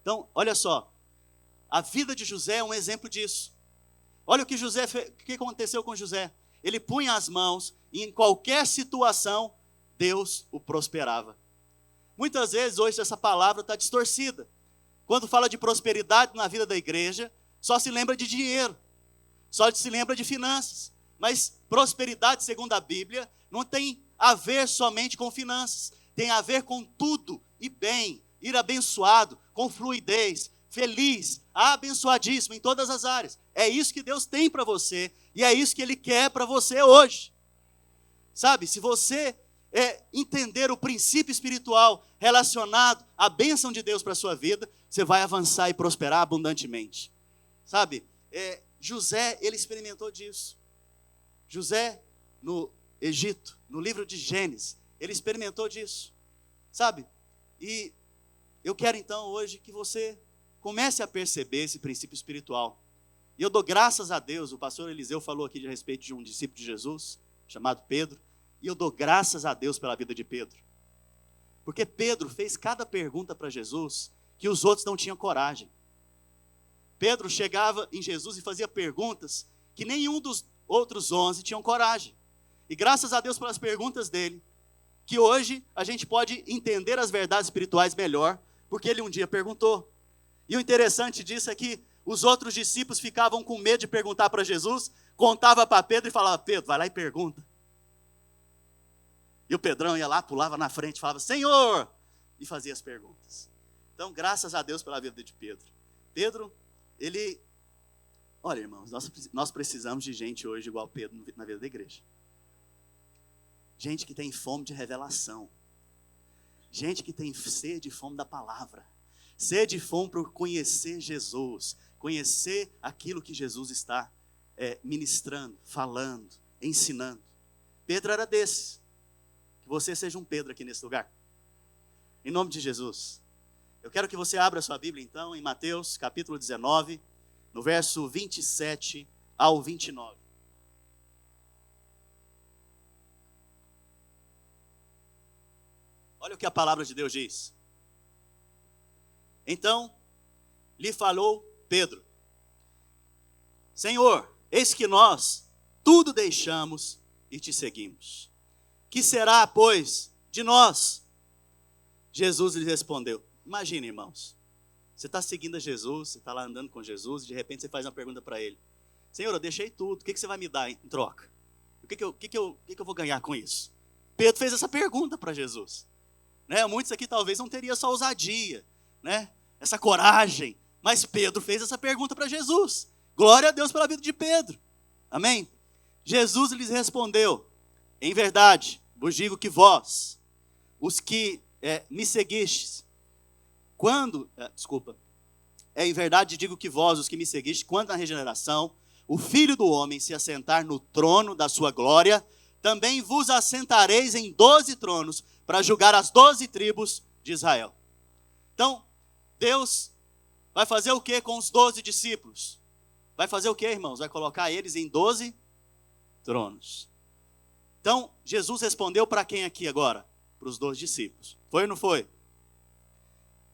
Então, olha só, a vida de José é um exemplo disso. Olha o que aconteceu com José. Ele punha as mãos e em qualquer situação, Deus o prosperava. Muitas vezes hoje essa palavra está distorcida. Quando fala de prosperidade na vida da igreja, só se lembra de dinheiro, só se lembra de finanças. Mas prosperidade, segundo a Bíblia, não tem a ver somente com finanças. Tem a ver com tudo e bem, ir abençoado, com fluidez, feliz, abençoadíssimo em todas as áreas. É isso que Deus tem para você e é isso que Ele quer para você hoje. Sabe, se você entender o princípio espiritual relacionado à bênção de Deus para a sua vida, você vai avançar e prosperar abundantemente. Sabe, José, ele experimentou disso. José, no Egito, no livro de Gênesis, ele experimentou disso. Sabe, e eu quero então hoje que você comece a perceber esse princípio espiritual. E eu dou graças a Deus, o pastor Eliseu falou aqui a respeito de um discípulo de Jesus, chamado Pedro, e eu dou graças a Deus pela vida de Pedro. Porque Pedro fez cada pergunta para Jesus que os outros não tinham coragem. Pedro chegava em Jesus e fazia perguntas que nenhum dos outros 11 tinham coragem. E graças a Deus pelas perguntas dele, que hoje a gente pode entender as verdades espirituais melhor, porque ele um dia perguntou. E o interessante disso é que os outros discípulos ficavam com medo de perguntar para Jesus, contava para Pedro e falava, Pedro, vai lá e pergunta. E o Pedrão ia lá, pulava na frente, falava, Senhor, e fazia as perguntas. Então, graças a Deus pela vida de Pedro. Pedro, ele... Olha, irmãos, nós precisamos de gente hoje igual Pedro na vida da igreja. Gente que tem fome de revelação. Gente que tem sede e fome da palavra. Sede e fome por conhecer Jesus. Conhecer aquilo que Jesus está ministrando, falando, ensinando. Pedro era desses. Que você seja um Pedro aqui nesse lugar. Em nome de Jesus. Eu quero que você abra sua Bíblia então em Mateus capítulo 19, no verso 27 ao 29. Olha o que a palavra de Deus diz. Então, lhe falou Pedro, Senhor, eis que nós tudo deixamos e te seguimos. Que será, pois, de nós? Jesus lhe respondeu. Imagina, irmãos, você está seguindo a Jesus, você está lá andando com Jesus, e de repente você faz uma pergunta para ele. Senhor, eu deixei tudo, o que você vai me dar em troca? O que eu vou ganhar com isso? Pedro fez essa pergunta para Jesus. Né? Muitos aqui talvez não teriam essa ousadia, né? Essa coragem, mas Pedro fez essa pergunta para Jesus. Glória a Deus pela vida de Pedro. Amém? Jesus lhes respondeu, em verdade, vos digo que vós, os que me seguistes, em verdade digo que vós, os que me seguistes, quando na regeneração, o Filho do Homem se assentar no trono da sua glória, também vos assentareis em 12 tronos, para julgar as 12 tribos de Israel. Então, Deus vai fazer o que com os 12 discípulos? Vai fazer o que, irmãos? Vai colocar eles em 12 tronos. Então, Jesus respondeu para quem aqui agora? Para os 12 discípulos. Foi ou não foi?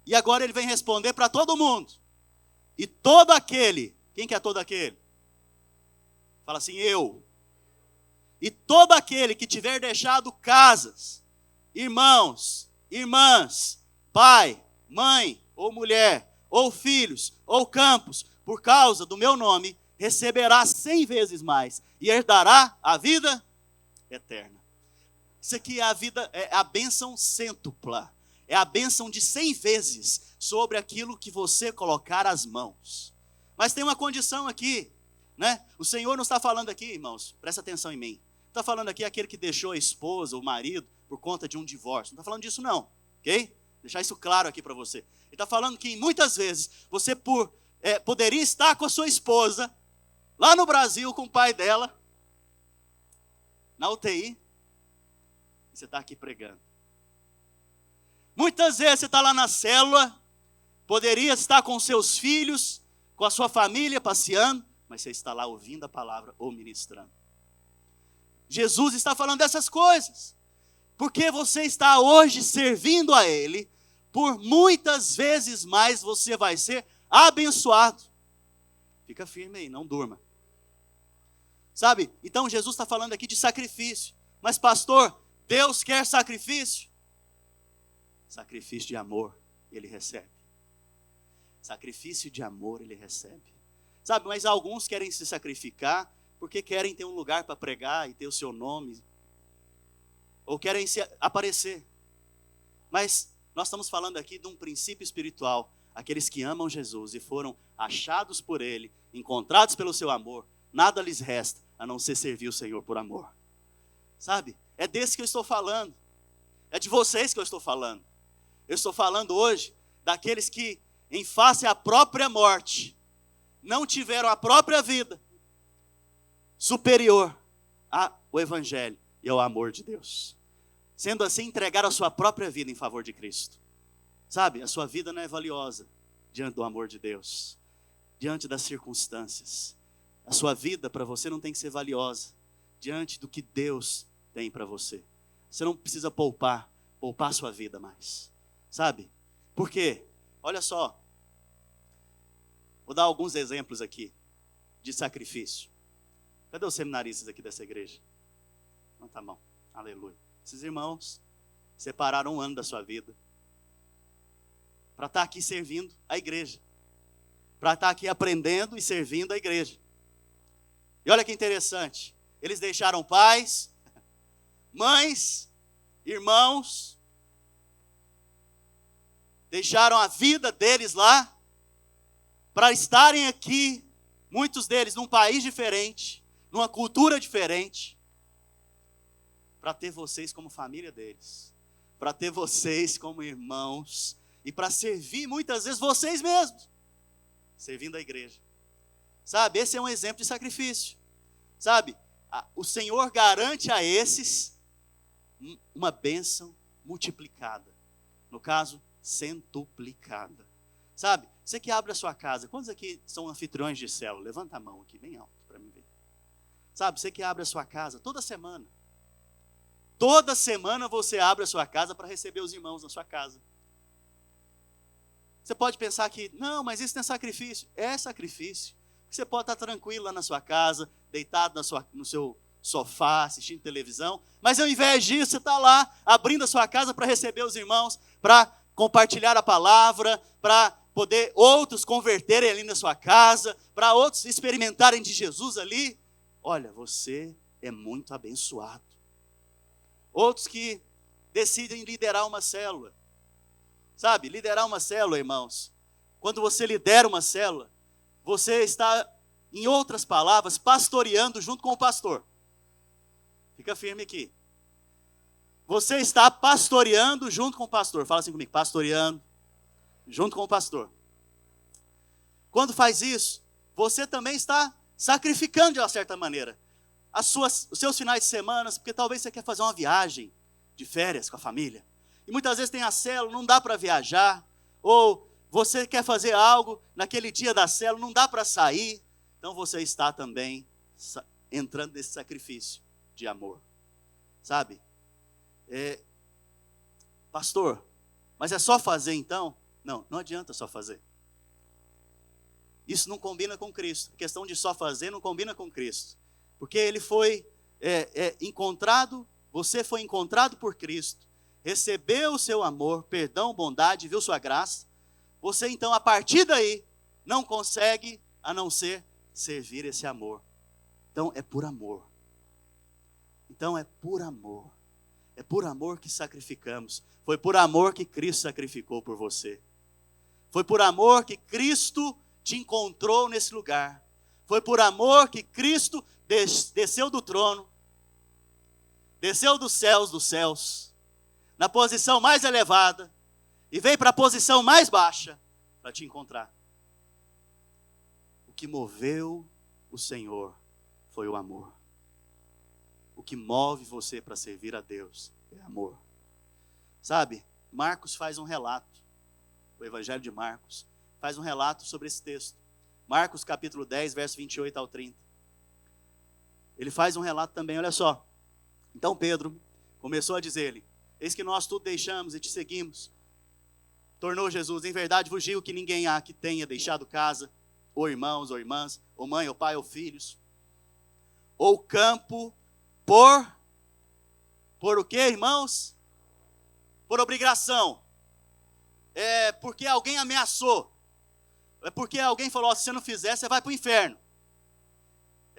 E agora ele vem responder para todo mundo. E todo aquele, quem que é todo aquele? Fala assim, eu. E todo aquele que tiver deixado casas, irmãos, irmãs, pai, mãe, ou mulher, ou filhos, ou campos, por causa do meu nome, receberá 100 vezes mais e herdará a vida eterna. Isso aqui é a vida, é a bênção cêntupla, é a bênção de 100 vezes sobre aquilo que você colocar as mãos. Mas tem uma condição aqui, né? O Senhor não está falando aqui, irmãos, presta atenção em mim. Está falando aqui aquele que deixou a esposa, o marido, por conta de um divórcio. Não está falando disso não, ok? Deixar isso claro aqui para você. Ele está falando que muitas vezes você poderia estar com a sua esposa, lá no Brasil com o pai dela, na UTI, e você está aqui pregando. Muitas vezes você está lá na célula, poderia estar com seus filhos, com a sua família passeando, mas você está lá ouvindo a palavra ou ministrando. Jesus está falando dessas coisas, porque você está hoje servindo a Ele, por muitas vezes mais você vai ser abençoado. Fica firme aí, não durma. Sabe? Então Jesus está falando aqui de sacrifício. Mas pastor, Deus quer sacrifício? Sacrifício de amor, Ele recebe. Sacrifício de amor Ele recebe. Sabe, mas alguns querem se sacrificar porque querem ter um lugar para pregar e ter o seu nome. Ou querem se aparecer. Mas nós estamos falando aqui de um princípio espiritual. Aqueles que amam Jesus e foram achados por Ele, encontrados pelo seu amor, nada lhes resta a não ser servir o Senhor por amor. Sabe? É desse que eu estou falando. É de vocês que eu estou falando. Eu estou falando hoje daqueles que, em face à própria morte, não tiveram a própria vida superior ao Evangelho e ao amor de Deus. Sendo assim, entregaram a sua própria vida em favor de Cristo. Sabe, a sua vida não é valiosa diante do amor de Deus, diante das circunstâncias. A sua vida para você não tem que ser valiosa diante do que Deus tem para você. Você não precisa poupar a sua vida mais. Sabe? Por quê? Olha só. Vou dar alguns exemplos aqui de sacrifício. Cadê os seminaristas aqui dessa igreja? Não, tá bom. Aleluia. Esses irmãos separaram um ano da sua vida para estar aqui servindo a igreja. Para estar aqui aprendendo e servindo a igreja. E olha que interessante. Eles deixaram pais, mães, irmãos, deixaram a vida deles lá, para estarem aqui, muitos deles num país diferente, numa cultura diferente, para ter vocês como família deles, para ter vocês como irmãos, e para servir muitas vezes vocês mesmos, servindo a igreja. Sabe, esse é um exemplo de sacrifício. Sabe, o Senhor garante a esses uma bênção multiplicada. No caso, centuplicada. Sabe, você que abre a sua casa, quantos aqui são anfitriões de célula? Levanta a mão aqui, bem alto, para mim ver. Sabe, você que abre a sua casa toda semana. Toda semana você abre a sua casa para receber os irmãos na sua casa. Você pode pensar que, não, mas isso não é sacrifício. É sacrifício. Você pode estar tranquilo lá na sua casa, deitado no seu sofá, assistindo televisão, mas ao invés disso, você está lá, abrindo a sua casa para receber os irmãos, para compartilhar a palavra, para poder outros converterem ali na sua casa, para outros experimentarem de Jesus ali. Olha, você é muito abençoado. Outros que decidem liderar uma célula. Sabe, liderar uma célula, irmãos, quando você lidera uma célula, você está, em outras palavras, pastoreando junto com o pastor. Fica firme aqui. Você está pastoreando junto com o pastor. Fala assim comigo, pastoreando junto com o pastor. Quando faz isso, você também está sacrificando de uma certa maneira os seus finais de semana, porque talvez você quer fazer uma viagem de férias com a família. E muitas vezes tem a célula, não dá para viajar, ou você quer fazer algo naquele dia da célula, não dá para sair. Então você está também entrando nesse sacrifício de amor. Sabe? Pastor, mas é só fazer então? Não, não adianta só fazer. Isso não combina com Cristo. A questão de só fazer não combina com Cristo. Porque ele foi encontrado, você foi encontrado por Cristo, recebeu o seu amor, perdão, bondade, viu sua graça. Você então, a partir daí, não consegue a não ser servir esse amor. Então, é por amor. Então, é por amor. É por amor que sacrificamos. Foi por amor que Cristo sacrificou por você. Foi por amor que Cristo te encontrou nesse lugar. Foi por amor que Cristo desceu do trono, desceu dos céus, na posição mais elevada, e veio para a posição mais baixa para te encontrar. O que moveu o Senhor foi o amor. O que move você para servir a Deus é amor. Sabe, Marcos faz um relato, o Evangelho de Marcos faz um relato sobre esse texto. Marcos capítulo 10, verso 28 ao 30. Ele faz um relato também, olha só. Então Pedro começou a dizer-lhe, eis que nós tudo deixamos e te seguimos. tornou Jesus. Em verdade vos digo que ninguém há que tenha deixado casa, ou irmãos, ou irmãs, ou mãe, ou pai, ou filhos, ou campo, por o quê, irmãos? Por obrigação. É porque alguém ameaçou. É porque alguém falou, se você não fizer, você vai para o inferno.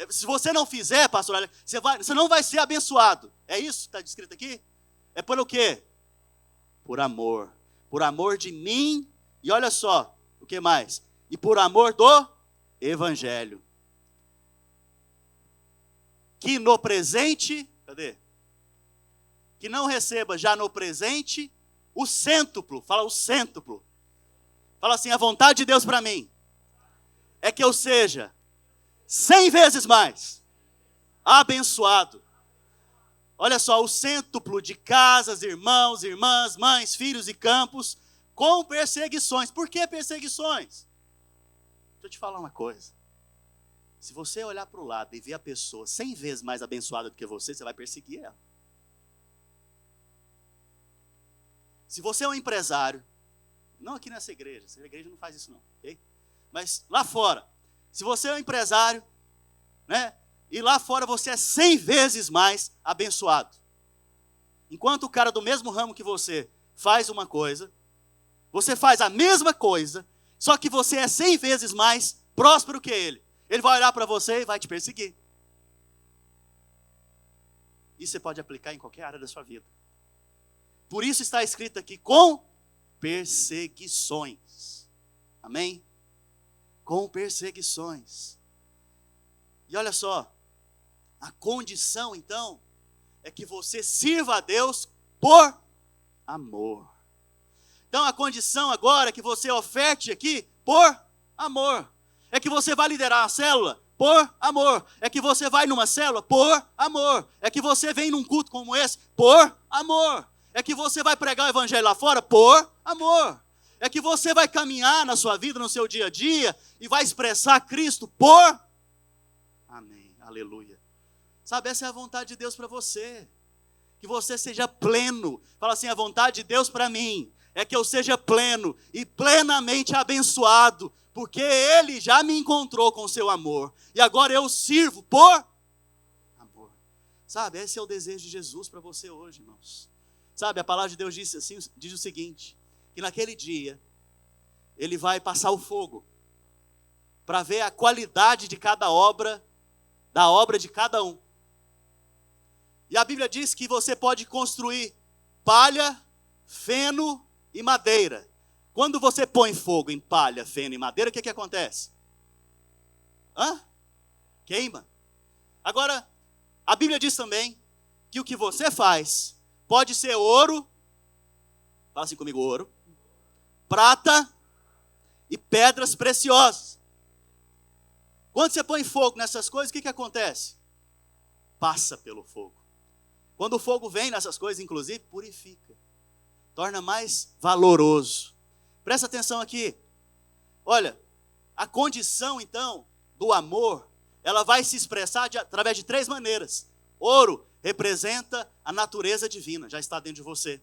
Se você não fizer, pastor, você não vai ser abençoado. É isso que está descrito aqui? É por o quê? Por amor. Por amor de mim. E olha só, o que mais? E por amor do evangelho. Que no presente, cadê? Que não receba já no presente o cêntuplo. Fala o cêntuplo. Fala assim, a vontade de Deus para mim é que eu seja 100 vezes mais abençoado. Olha só, o cêntuplo de casas, irmãos, irmãs, mães, filhos e campos, com perseguições. Por que perseguições? Deixa eu te falar uma coisa. Se você olhar para o lado e ver a pessoa 100 vezes mais abençoada do que você vai perseguir ela. Se você é um empresário, não aqui nessa igreja, essa igreja não faz isso não, ok? Mas lá fora, se você é um empresário, né? E lá fora você é 100 vezes mais abençoado. Enquanto o cara do mesmo ramo que você faz uma coisa, você faz a mesma coisa, só que você é 100 vezes mais próspero que ele. Ele vai olhar para você e vai te perseguir. Isso você pode aplicar em qualquer área da sua vida. Por isso está escrito aqui, com perseguições. Amém? Com perseguições. E olha só, a condição então é que você sirva a Deus por amor. Então a condição agora é que você oferte aqui por amor. É que você vai liderar a célula por amor. É que você vai numa célula por amor. É que você vem num culto como esse por amor. É que você vai pregar o evangelho lá fora por amor. É que você vai caminhar na sua vida, no seu dia a dia, e vai expressar Cristo por amém, aleluia. Sabe, essa é a vontade de Deus para você. Que você seja pleno. Fala assim, a vontade de Deus para mim é que eu seja pleno e plenamente abençoado, porque Ele já me encontrou com o seu amor. E agora eu sirvo por amor. Sabe, esse é o desejo de Jesus para você hoje, irmãos. Sabe, a palavra de Deus diz o seguinte, que naquele dia, Ele vai passar o fogo, para ver a qualidade de cada obra, da obra de cada um. E a Bíblia diz que você pode construir palha, feno e madeira. Quando você põe fogo em palha, feno e madeira, o que acontece? Queima. Agora, a Bíblia diz também que o que você faz pode ser ouro, fala assim comigo, ouro, prata e pedras preciosas. Quando você põe fogo nessas coisas, o que acontece? Passa pelo fogo. Quando o fogo vem nessas coisas, inclusive, purifica. Torna mais valoroso. Presta atenção aqui. Olha, a condição, então, do amor, ela vai se expressar através de 3 maneiras. Ouro representa a natureza divina, já está dentro de você.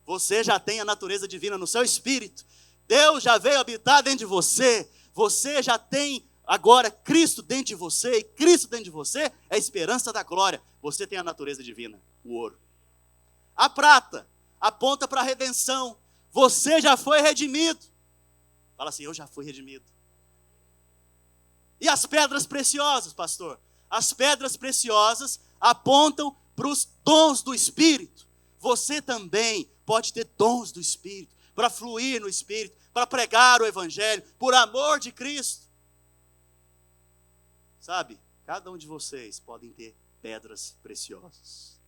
Você já tem a natureza divina no seu espírito. Deus já veio habitar dentro de você. Você já tem agora Cristo dentro de você. E Cristo dentro de você é a esperança da glória. Você tem a natureza divina, o ouro. A prata aponta para a redenção. Você já foi redimido. Fala assim, eu já fui redimido. E as pedras preciosas, pastor? As pedras preciosas apontam para os dons do Espírito. Você também pode ter dons do Espírito, para fluir no Espírito, para pregar o Evangelho, por amor de Cristo. Sabe, cada um de vocês podem ter pedras preciosas.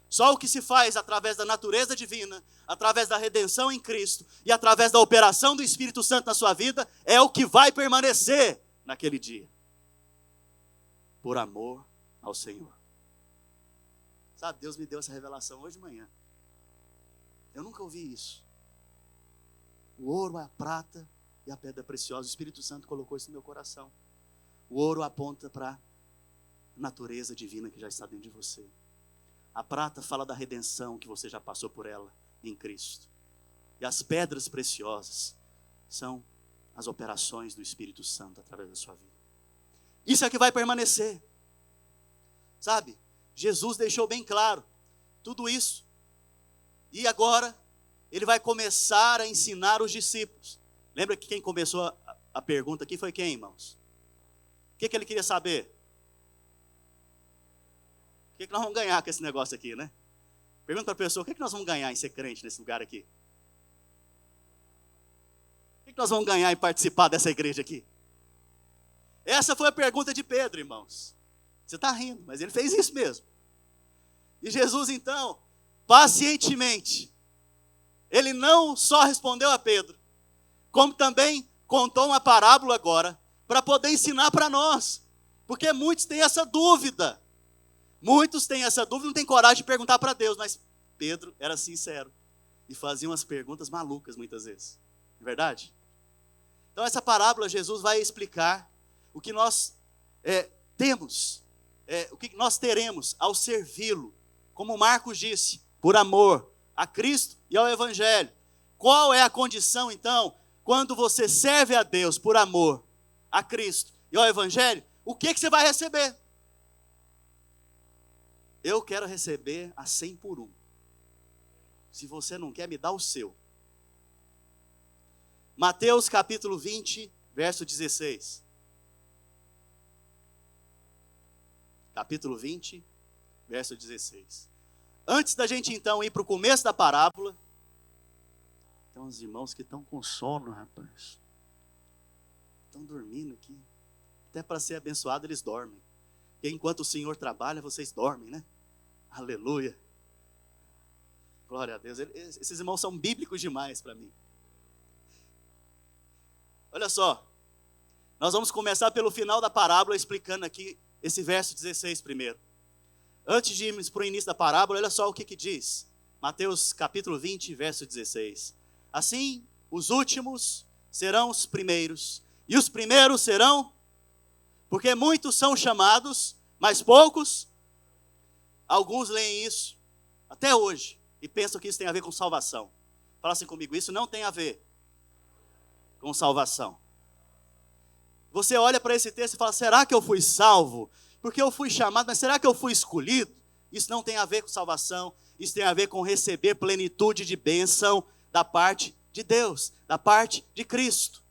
Só o que se faz através da natureza divina, através da redenção em Cristo e através da operação do Espírito Santo na sua vida, é o que vai permanecer naquele dia. Por amor ao Senhor. Sabe, Deus me deu essa revelação hoje de manhã. Eu nunca ouvi isso. O ouro, a prata e a pedra preciosa. O Espírito Santo colocou isso no meu coração. O ouro aponta para a natureza divina que já está dentro de você. A prata fala da redenção que você já passou por ela em Cristo. E as pedras preciosas são as operações do Espírito Santo através da sua vida. Isso é que vai permanecer. Sabe? Jesus deixou bem claro tudo isso. E agora, ele vai começar a ensinar os discípulos. Lembra que quem começou a pergunta aqui foi quem, irmãos? O que ele queria saber? O que nós vamos ganhar com esse negócio aqui, né? Pergunta para a pessoa, o que nós vamos ganhar em ser crente nesse lugar aqui? O que nós vamos ganhar em participar dessa igreja aqui? Essa foi a pergunta de Pedro, irmãos. Você está rindo, mas ele fez isso mesmo. E Jesus, então, pacientemente, ele não só respondeu a Pedro, como também contou uma parábola agora, para poder ensinar para nós. Porque muitos têm essa dúvida. Muitos têm essa dúvida, não têm coragem de perguntar para Deus, mas Pedro era sincero e fazia umas perguntas malucas muitas vezes. Não é verdade? Então essa parábola Jesus vai explicar o que nós temos, o que nós teremos ao servi-lo, como Marcos disse, por amor a Cristo e ao Evangelho. Qual é a condição então, quando você serve a Deus por amor a Cristo e ao Evangelho? O que você vai receber? Eu quero receber a 100 por 1. Se você não quer, me dá o seu. Mateus capítulo 20, verso 16. Capítulo 20, verso 16. Antes da gente então ir para o começo da parábola, tem uns irmãos que estão com sono, rapaz. Estão dormindo aqui. Até para ser abençoado eles dormem. Porque enquanto o Senhor trabalha, vocês dormem, né? Aleluia. Glória a Deus. Esses irmãos são bíblicos demais para mim. Olha só. Nós vamos começar pelo final da parábola, explicando aqui esse verso 16 primeiro. Antes de irmos para o início da parábola, olha só o que diz. Mateus capítulo 20, verso 16. Assim, os últimos serão os primeiros, e os primeiros serão, porque muitos são chamados, mas poucos. Alguns leem isso até hoje e pensam que isso tem a ver com salvação. Fala assim comigo, isso não tem a ver com salvação. Você olha para esse texto e fala, será que eu fui salvo? Porque eu fui chamado, mas será que eu fui escolhido? Isso não tem a ver com salvação, isso tem a ver com receber plenitude de bênção da parte de Deus, da parte de Cristo.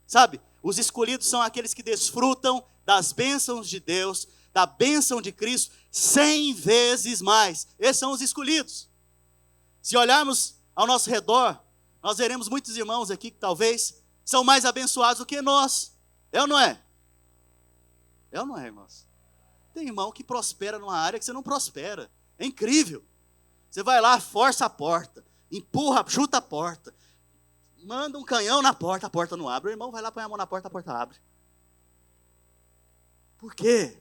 Sabe, os escolhidos são aqueles que desfrutam das bênçãos de Deus, da bênção de Cristo, 100 vezes mais. Esses são os escolhidos. Se olharmos ao nosso redor, nós veremos muitos irmãos aqui que talvez são mais abençoados do que nós. É ou não é? É ou não é, irmãos? Tem irmão que prospera numa área que você não prospera. É incrível. Você vai lá, força a porta, empurra, chuta a porta, manda um canhão na porta, a porta não abre. O irmão vai lá, põe a mão na porta, a porta abre. Por quê?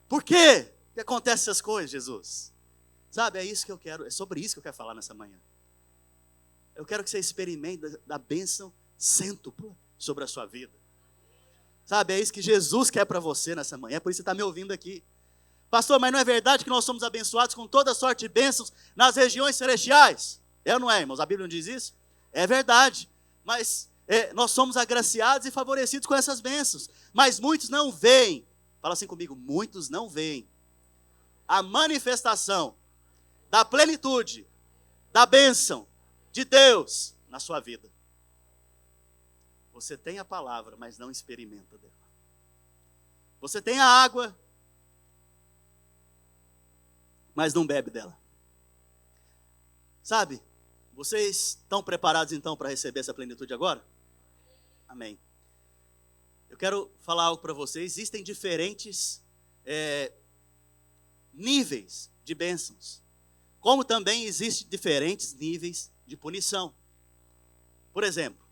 Por quê que acontecem essas coisas, Jesus? Sabe, é isso que eu quero, é sobre isso que eu quero falar nessa manhã. Eu quero que você experimente da bênção cêntupla sobre a sua vida. Sabe, é isso que Jesus quer para você nessa manhã, é por isso que você está me ouvindo aqui. Pastor, mas não é verdade que nós somos abençoados com toda sorte de bênçãos nas regiões celestiais? É ou não é, irmãos? A Bíblia não diz isso? É verdade, mas nós somos agraciados e favorecidos com essas bênçãos. Mas muitos não veem, fala assim comigo, muitos não veem a manifestação da plenitude, da bênção de Deus na sua vida. Você tem a palavra, mas não experimenta dela. Você tem a água, mas não bebe dela. Sabe, vocês estão preparados então para receber essa plenitude agora? Amém. Eu quero falar algo para vocês. Existem diferentes níveis de bênçãos, como também existem diferentes níveis de punição. Por exemplo,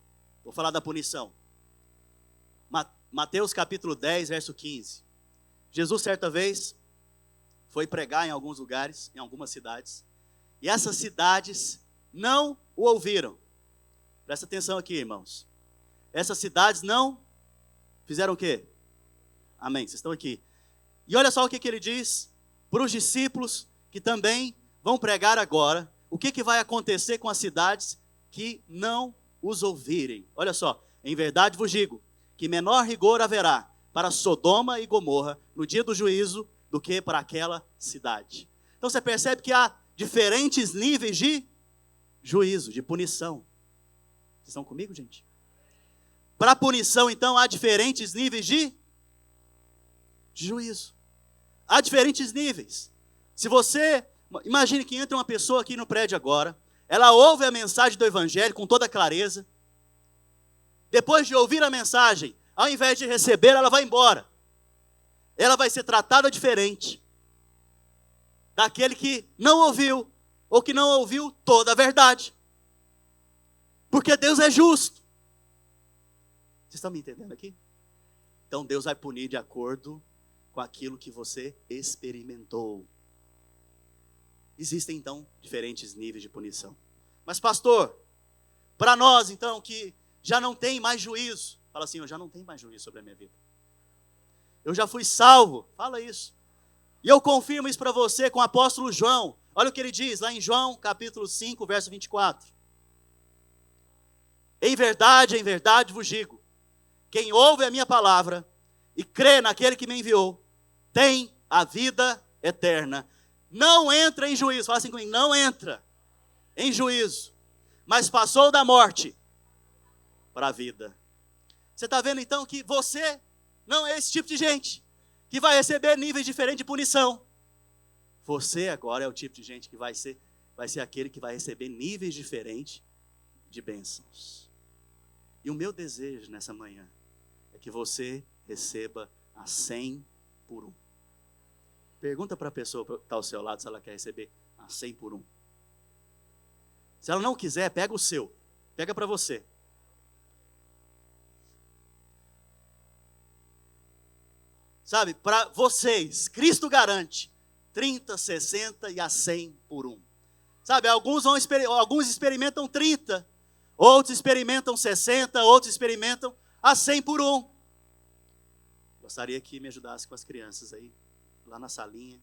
vou falar da punição. Mateus capítulo 10, verso 15. Jesus certa vez foi pregar em alguns lugares, em algumas cidades, e essas cidades não o ouviram. Presta atenção aqui, irmãos. Essas cidades não fizeram o quê? Amém, vocês estão aqui. E olha só o que ele diz para os discípulos que também vão pregar agora. O que vai acontecer com as cidades que não os ouvirem. Olha só, em verdade vos digo, que menor rigor haverá para Sodoma e Gomorra no dia do juízo do que para aquela cidade. Então você percebe que há diferentes níveis de juízo, de punição. Vocês estão comigo, gente? Para punição, então, há diferentes níveis de juízo. Há diferentes níveis. Se você, imagine que entra uma pessoa aqui no prédio agora, ela ouve a mensagem do Evangelho com toda clareza. Depois de ouvir a mensagem, ao invés de receber, ela vai embora. Ela vai ser tratada diferente daquele que não ouviu, ou que não ouviu toda a verdade. Porque Deus é justo. Vocês estão me entendendo aqui? Então Deus vai punir de acordo com aquilo que você experimentou. Existem então diferentes níveis de punição. Mas pastor, para nós então que já não tem mais juízo, fala assim, eu já não tenho mais juízo sobre a minha vida. Eu já fui salvo, fala isso. E eu confirmo isso para você com o apóstolo João. Olha o que ele diz lá em João capítulo 5, verso 24. Em verdade vos digo, quem ouve a minha palavra e crê naquele que me enviou, tem a vida eterna. Não entra em juízo, fala assim comigo, não entra em juízo, mas passou da morte para a vida. Você está vendo então que você não é esse tipo de gente que vai receber níveis diferentes de punição. Você agora é o tipo de gente que vai ser aquele que vai receber níveis diferentes de bênçãos. E o meu desejo nessa manhã é que você receba a 100 por 1. Pergunta para a pessoa que está ao seu lado se ela quer receber a 100 por 1. Se ela não quiser, pega o seu. Pega para você. Sabe, para vocês, Cristo garante 30, 60 e a 100 por 1. Sabe, alguns experimentam 30, outros experimentam 60, outros experimentam a 100 por 1. Gostaria que me ajudasse com as crianças aí, lá na salinha.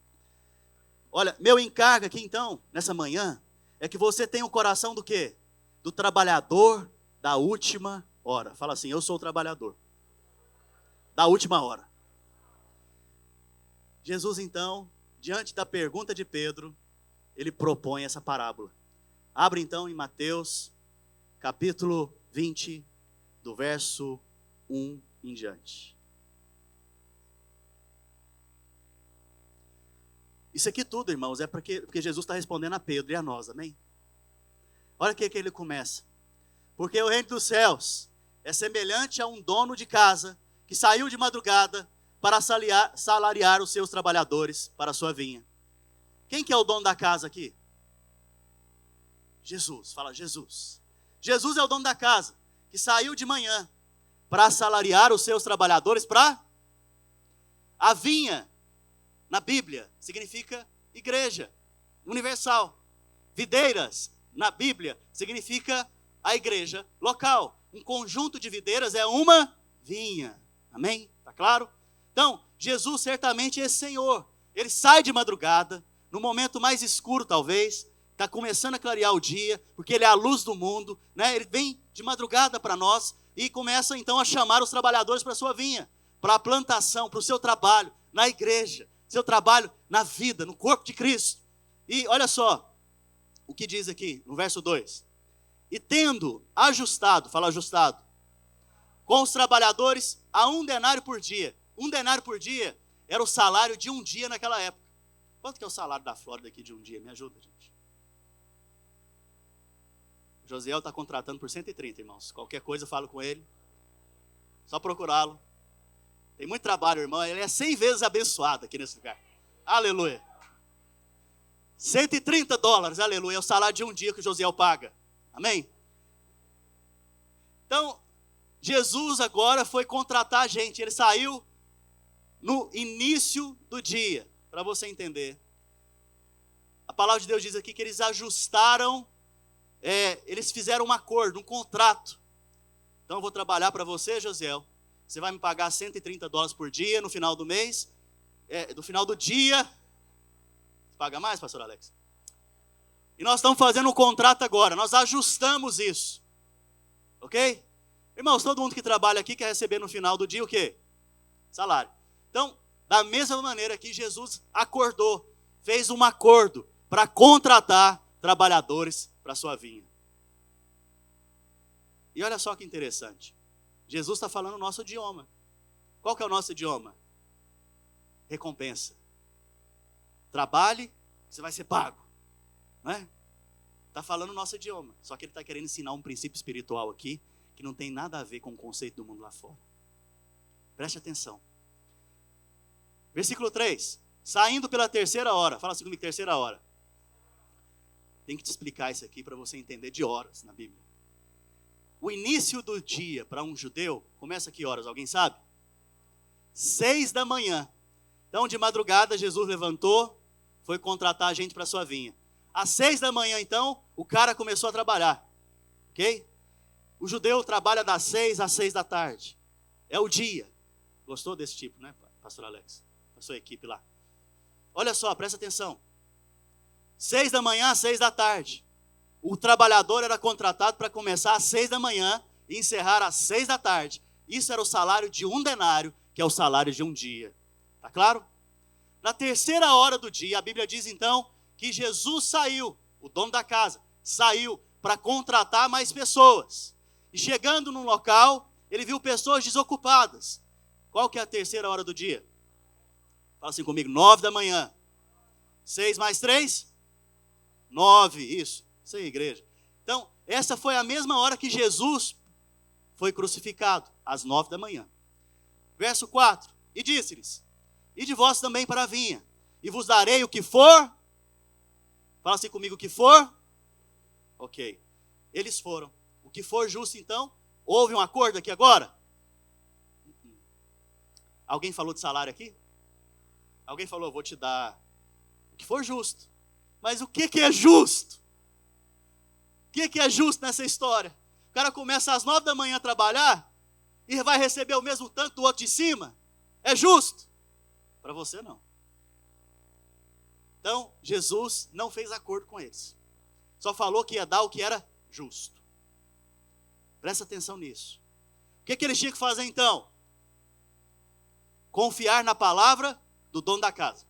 Olha, meu encargo aqui então, nessa manhã, é que você tenha o coração do quê? Do trabalhador da última hora. Fala assim, eu sou o trabalhador da última hora. Jesus então, diante da pergunta de Pedro, ele propõe essa parábola. Abre então em Mateus, capítulo 20, do verso 1 em diante. Isso aqui tudo, irmãos, é porque Jesus está respondendo a Pedro e a nós, amém? Olha o que ele começa. Porque o reino dos céus é semelhante a um dono de casa que saiu de madrugada para salariar os seus trabalhadores para a sua vinha. Quem que é o dono da casa aqui? Jesus, fala Jesus. Jesus é o dono da casa, que saiu de manhã para salariar os seus trabalhadores para a vinha. Na Bíblia, significa igreja universal. Videiras, na Bíblia, significa a igreja local. Um conjunto de videiras é uma vinha. Amém? Está claro? Então, Jesus certamente é esse Senhor. Ele sai de madrugada, no momento mais escuro talvez, está começando a clarear o dia, porque Ele é a luz do mundo, né? Ele vem de madrugada para nós e começa então a chamar os trabalhadores para a sua vinha, para a plantação, para o seu trabalho na igreja, seu trabalho na vida, no corpo de Cristo. E olha só o que diz aqui no verso 2. E tendo ajustado, fala ajustado, com os trabalhadores a 1 denário por dia. 1 denário por dia era o salário de um dia naquela época. Quanto que é o salário da Flórida aqui de um dia? Me ajuda, gente. O Josiel está contratando por 130, irmãos. Qualquer coisa eu falo com ele. Só procurá-lo. Tem muito trabalho, irmão. Ele é 100 vezes abençoado aqui nesse lugar. Aleluia. $130, aleluia. É o salário de um dia que o Josiel paga. Amém? Então, Jesus agora foi contratar a gente. Ele saiu no início do dia. Para você entender. A palavra de Deus diz aqui que eles ajustaram, eles fizeram um acordo, um contrato. Então eu vou trabalhar para você, Josiel. Você vai me pagar $130 por dia no final do mês. No final do dia. Paga mais, pastor Alex? E nós estamos fazendo um contrato agora, nós ajustamos isso. Ok? Irmãos, todo mundo que trabalha aqui quer receber no final do dia o quê? Salário. Então, da mesma maneira que Jesus acordou, fez um acordo para contratar trabalhadores para a sua vinha. E olha só que interessante. Jesus está falando o nosso idioma. Qual que é o nosso idioma? Recompensa. Trabalhe, você vai ser pago. Não é? Está falando o nosso idioma. Só que ele está querendo ensinar um princípio espiritual aqui, que não tem nada a ver com o conceito do mundo lá fora. Preste atenção. Versículo 3. Saindo pela terceira hora. Fala assim comigo, terceira hora. Tem que te explicar isso aqui para você entender de horas na Bíblia. O início do dia para um judeu começa a que horas? Alguém sabe? 6 da manhã. Então, de madrugada, Jesus levantou, foi contratar a gente para a sua vinha. Às 6 da manhã, então, o cara começou a trabalhar. Ok? O judeu trabalha das 6 às 6 da tarde. É o dia. Gostou desse tipo, né, pastor Alex? A sua equipe lá. Olha só, presta atenção. 6 da manhã às 6 da tarde. O trabalhador era contratado para começar às 6 da manhã e encerrar às 6 da tarde. Isso era o salário de um denário, que é o salário de um dia. Tá claro? Na terceira hora do dia, a Bíblia diz então que Jesus saiu, o dono da casa, saiu para contratar mais pessoas. E chegando num local, ele viu pessoas desocupadas. Qual que é a terceira hora do dia? Fala assim comigo, 9 da manhã. 6 mais 3? 9, isso aí, igreja. Então, essa foi a mesma hora que Jesus foi crucificado, às 9 da manhã. Verso 4, e disse-lhes, ide vós também para a vinha, e vos darei o que for. Fala assim comigo, o que for. Ok, eles foram. O que for justo, então, houve um acordo aqui agora? Alguém falou de salário aqui? Alguém falou, vou te dar o que for justo. Mas o que é justo? O que é justo nessa história? O cara começa às 9 da manhã a trabalhar e vai receber o mesmo tanto do outro de cima? É justo? Para você não. Então, Jesus não fez acordo com eles. Só falou que ia dar o que era justo. Presta atenção nisso. O que eles tinham que fazer então? Confiar na palavra do dono da casa.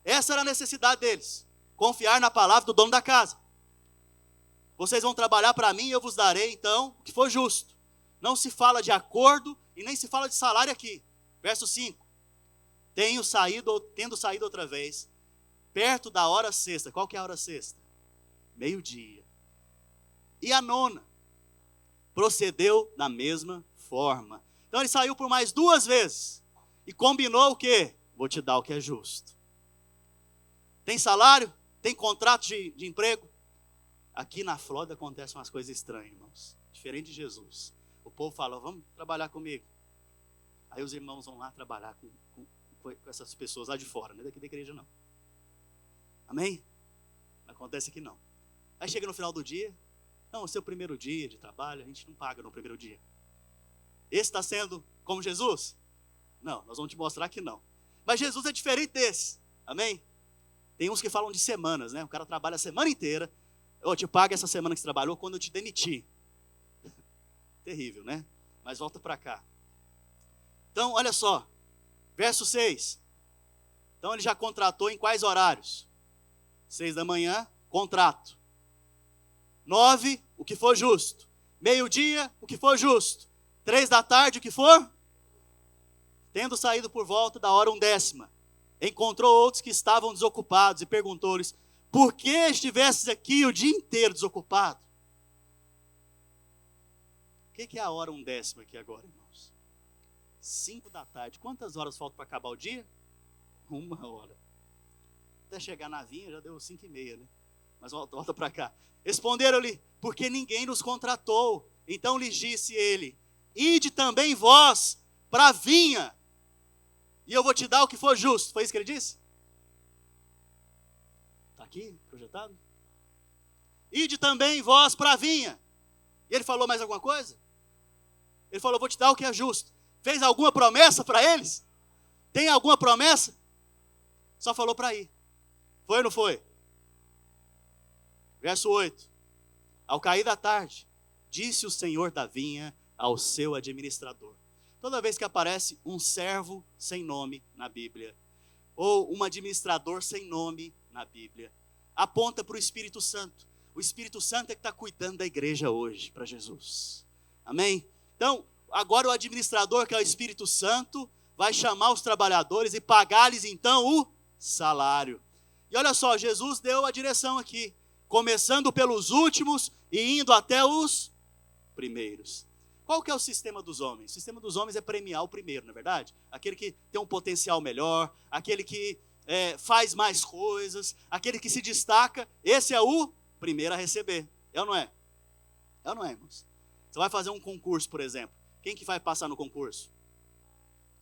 Essa era a necessidade deles. Confiar na palavra do dono da casa. Vocês vão trabalhar para mim e eu vos darei, então, o que for justo. Não se fala de acordo e nem se fala de salário aqui. Verso 5. Tendo saído outra vez, perto da hora sexta. Qual que é a hora sexta? Meio-dia. E a nona procedeu da mesma forma. Então ele saiu por mais 2 vezes. E combinou o quê? Vou te dar o que é justo. Tem salário? Tem contrato de emprego? Aqui na Flórida acontecem umas coisas estranhas, irmãos. Diferente de Jesus. O povo fala, vamos trabalhar comigo. Aí os irmãos vão lá trabalhar com essas pessoas lá de fora. Não é daqui da igreja, não. Amém? Não acontece aqui, não. Aí chega no final do dia. Não, o seu primeiro dia de trabalho, a gente não paga no primeiro dia. Esse está sendo como Jesus? Não, nós vamos te mostrar que não. Mas Jesus é diferente desse. Amém? Tem uns que falam de semanas, né? O cara trabalha a semana inteira. Eu te pago essa semana que você trabalhou quando eu te demitir. Terrível, né? Mas volta para cá. Então, olha só. Verso 6. Então, ele já contratou em quais horários? 6 da manhã, contrato. 9, o que for justo. Meio-dia, o que for justo. 3 da tarde, o que for? Tendo saído por volta da hora 1/10, encontrou outros que estavam desocupados e perguntou-lhes, por que estivesses aqui o dia inteiro desocupado? O que é a hora 1/10 aqui agora, irmãos? 5 da tarde. Quantas horas faltam para acabar o dia? 1 hora. Até chegar na vinha já deu 5:30, né? Mas volta para cá. Responderam-lhe, porque ninguém nos contratou. Então lhes disse ele, ide também vós para a vinha, e eu vou te dar o que for justo. Foi isso que ele disse? Está aqui, projetado? Ide também vós para a vinha. E ele falou mais alguma coisa? Ele falou, vou te dar o que é justo. Fez alguma promessa para eles? Tem alguma promessa? Só falou para ir. Foi ou não foi? Verso 8. Ao cair da tarde, disse o senhor da vinha ao seu administrador. Toda vez que aparece um servo sem nome na Bíblia, ou um administrador sem nome na Bíblia, aponta para o Espírito Santo. O Espírito Santo é que está cuidando da igreja hoje, para Jesus. Amém? Então, agora o administrador, que é o Espírito Santo, vai chamar os trabalhadores e pagar-lhes então o salário. E olha só, Jesus deu a direção aqui, começando pelos últimos e indo até os primeiros. Qual que é o sistema dos homens? O sistema dos homens é premiar o primeiro, não é verdade? Aquele que tem um potencial melhor, aquele que faz mais coisas, aquele que se destaca, esse é o primeiro a receber. É ou não é? É ou não é, irmãos? Você vai fazer um concurso, por exemplo. Quem que vai passar no concurso?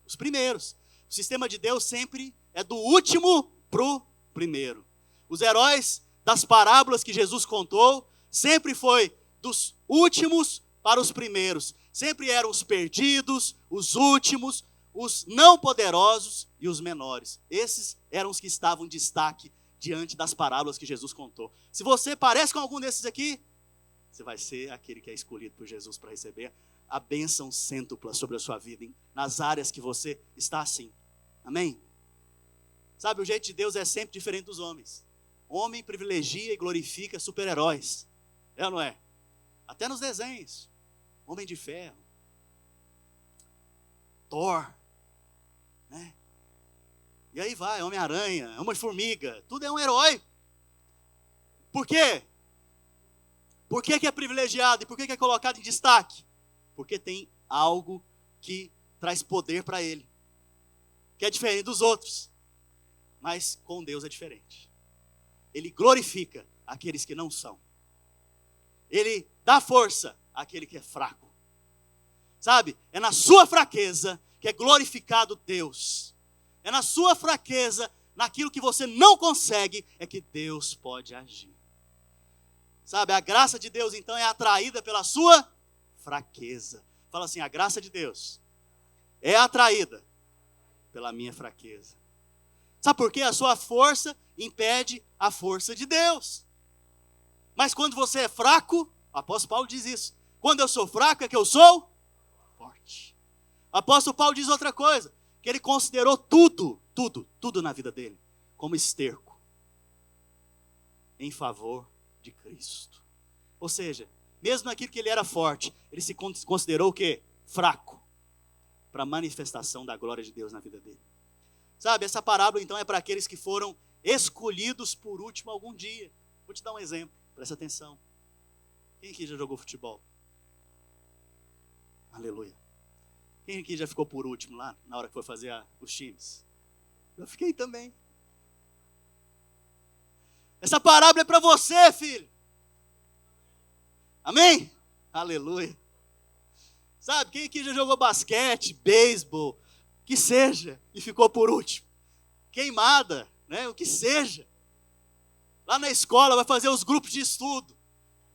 Os primeiros. O sistema de Deus sempre é do último para o primeiro. Os heróis das parábolas que Jesus contou, sempre foi dos últimos para os primeiros. Sempre eram os perdidos, os últimos, os não poderosos e os menores. Esses eram os que estavam em destaque diante das parábolas que Jesus contou. Se você parece com algum desses aqui, você vai ser aquele que é escolhido por Jesus para receber a bênção cêntupla sobre a sua vida, hein? Nas áreas que você está assim. Amém? Sabe, o jeito de Deus é sempre diferente dos homens. Homem privilegia e glorifica super-heróis. É ou não é? Até nos desenhos. Homem de Ferro. Thor. Né? E aí vai, Homem-Aranha, Homem-Formiga. Tudo é um herói. Por quê? Por que é privilegiado e por que é colocado em destaque? Porque tem algo que traz poder para ele. Que é diferente dos outros. Mas com Deus é diferente. Ele glorifica aqueles que não são. Ele dá força àquele que é fraco. Sabe? É na sua fraqueza que é glorificado Deus. É na sua fraqueza, naquilo que você não consegue, é que Deus pode agir. Sabe? A graça de Deus então é atraída pela sua fraqueza. Fala assim, a graça de Deus é atraída pela minha fraqueza. Sabe por quê? A sua força impede a força de Deus. Mas quando você é fraco, o apóstolo Paulo diz isso. Quando eu sou fraco é que eu sou forte. O apóstolo Paulo diz outra coisa, que ele considerou tudo na vida dele como esterco em favor de Cristo. Ou seja, mesmo naquilo que ele era forte, ele se considerou o quê? Fraco, para a manifestação da glória de Deus na vida dele. Sabe, essa parábola então é para aqueles que foram escolhidos por último algum dia. Vou te dar um exemplo, presta atenção. Quem aqui já jogou futebol? Aleluia. Quem aqui já ficou por último lá, na hora que foi fazer os times? Eu fiquei também. Essa parábola é para você, filho. Amém? Aleluia. Sabe, quem aqui já jogou basquete, beisebol, que seja, e ficou por último? Queimada, né? O que seja. Lá na escola vai fazer os grupos de estudo,